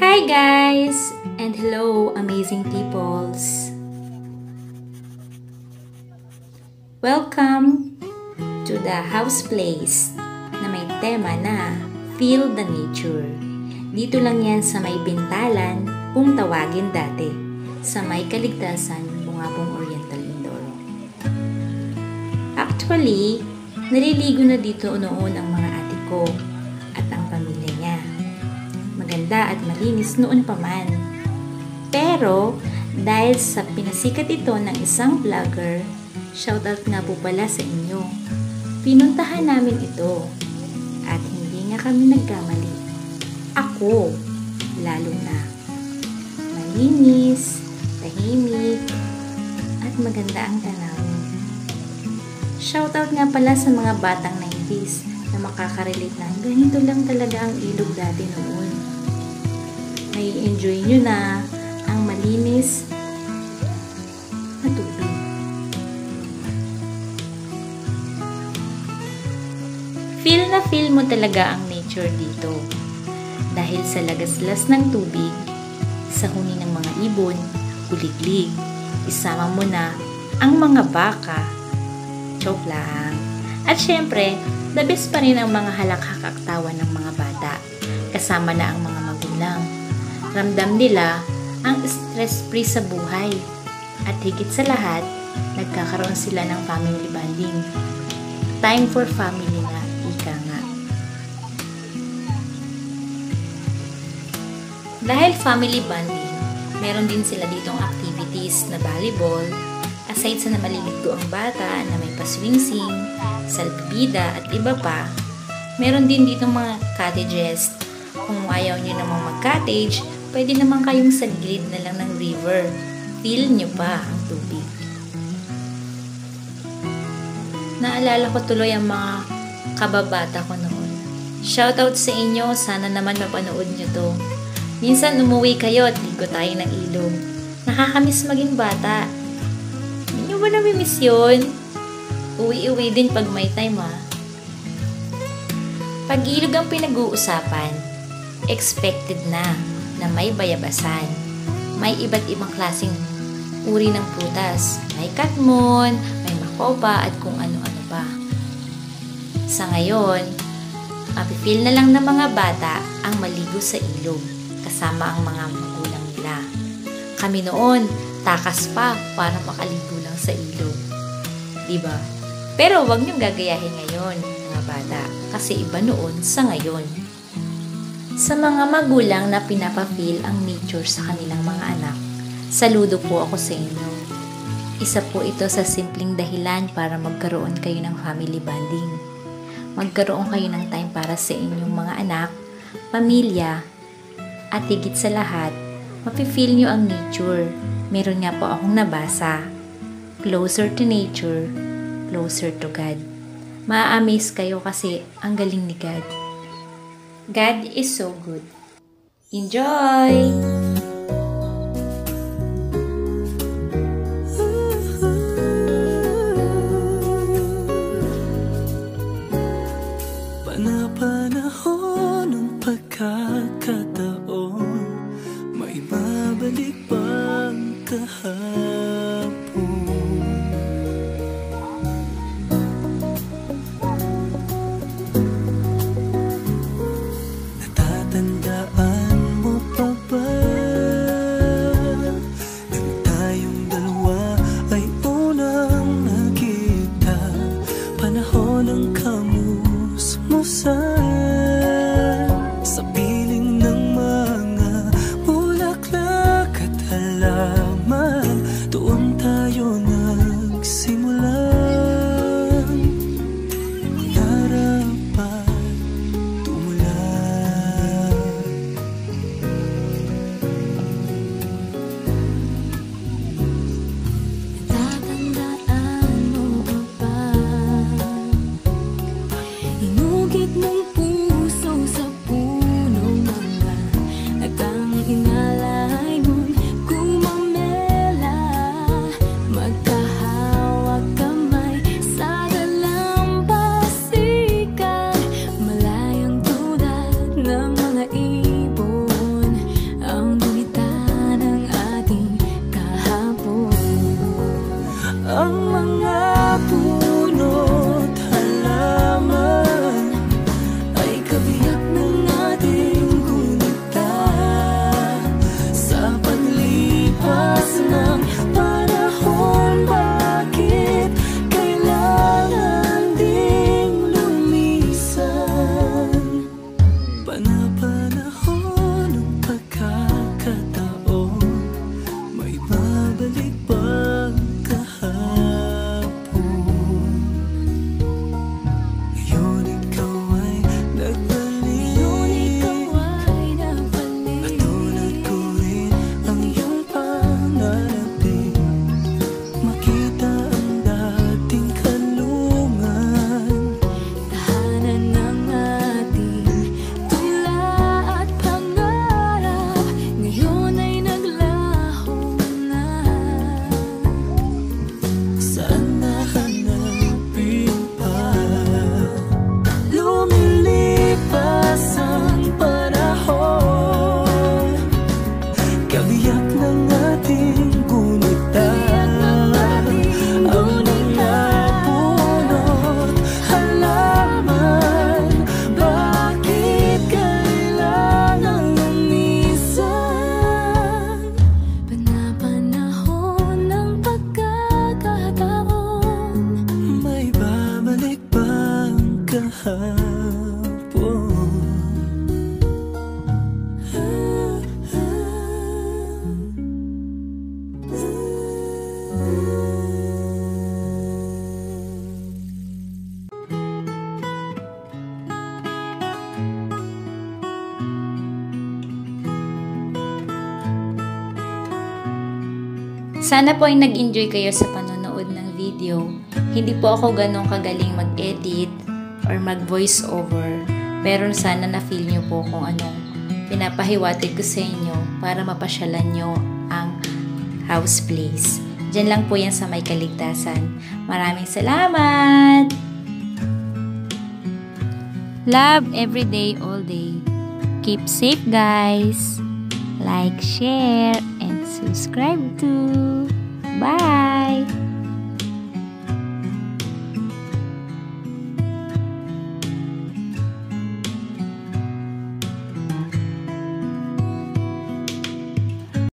Hi guys! And hello amazing peoples! Welcome to the house place na may tema na Feel the Nature. Dito lang yan sa may Bintalan, kung tawagin dati, sa may Kaligtasan, Bungabong Oriental, Mindoro. Actually, naliligo na dito noon ang mga ate ko at ang pamilya niya. Maganda at malinis noon pa man. Pero, dahil sa pinasikat ito ng isang vlogger, shoutout nga po pala sa inyo, pinuntahan namin ito at hindi nga kami nagkamali. Ako, lalo na. Malinis, tahimik, at maganda ang tanawin. Shoutout nga pala sa mga batang 90s na makakarelate na ganito lang talaga ang ilog dati noon. May enjoy nyo na ang malinis na tubig. Feel mo talaga ang nature dito. Dahil sa lagaslas ng tubig, sa huni ng mga ibon, kuliglig, isama mo na ang mga baka. Joke lang. At syempre, the best pa rin ang mga halakhak-aktawan ng mga bata. Kasama na ang mga magulang. Ramdam nila ang stress-free sa buhay. At higit sa lahat, nagkakaroon sila ng family bonding. Time for family na, ika nga. Dahil family bonding, meron din sila ditong activities na volleyball, aside sa na maliligo ang bata na may paswingsing, salpibida at iba pa, meron din ditong mga cottages. Kung ayaw nyo namang mag-cottage, pwede naman kayong sa gilid na lang ng river. Feel nyo pa ang tubig. Naalala ko tuloy ang mga kababata ko noon. Shoutout sa inyo, sana naman mapanood nyo to. Minsan umuwi kayo at ligo tayo ng ilog. Nakakamiss maging bata. Hindi nyo ba namimiss yun? Uwi-uwi din pag may time ha. Pag ilog ang pinag-uusapan, expected na may bayabasan. May iba't ibang klaseng uri ng prutas. May katmon, may makopa at kung ano-ano pa. Sa ngayon, mapifeel na lang ng mga bata ang maligo sa ilog kasama ang mga magulang nila. Kami noon, takas pa para makaligo lang sa ilog. Diba? Pero wag niyong gagayahin ngayon, mga bata, kasi iba noon sa ngayon. Sa mga magulang na pinapafeel ang nature sa kanilang mga anak, saludo po ako sa inyo. Isa po ito sa simpleng dahilan para magkaroon kayo ng family bonding. Magkaroon kayo ng time para sa inyong mga anak, pamilya, at higit sa lahat, mapifeel nyo ang nature. Meron nga po akong nabasa, closer to nature, closer to God. Ma-amaze kayo kasi ang galing ni God. God is so good. Enjoy! Panahon ng pagkakataon, may babalik bang kahapon? Natatandaan mo pa ba nang tayong dalawa ay unang nakita? Panahon ng kamusmusan sa piling Sana po ay nag-enjoy kayo sa panonood ng video. Hindi po ako ganun kagaling mag-edit or mag-voice over. Pero sana na-feel nyo po kung anong pinapahiwatig ko sa inyo para mapasyalan nyo ang house place. Diyan lang po yan sa May Kaligtasan. Maraming salamat! Love every day, all day. Keep safe, guys. Like, share, and subscribe to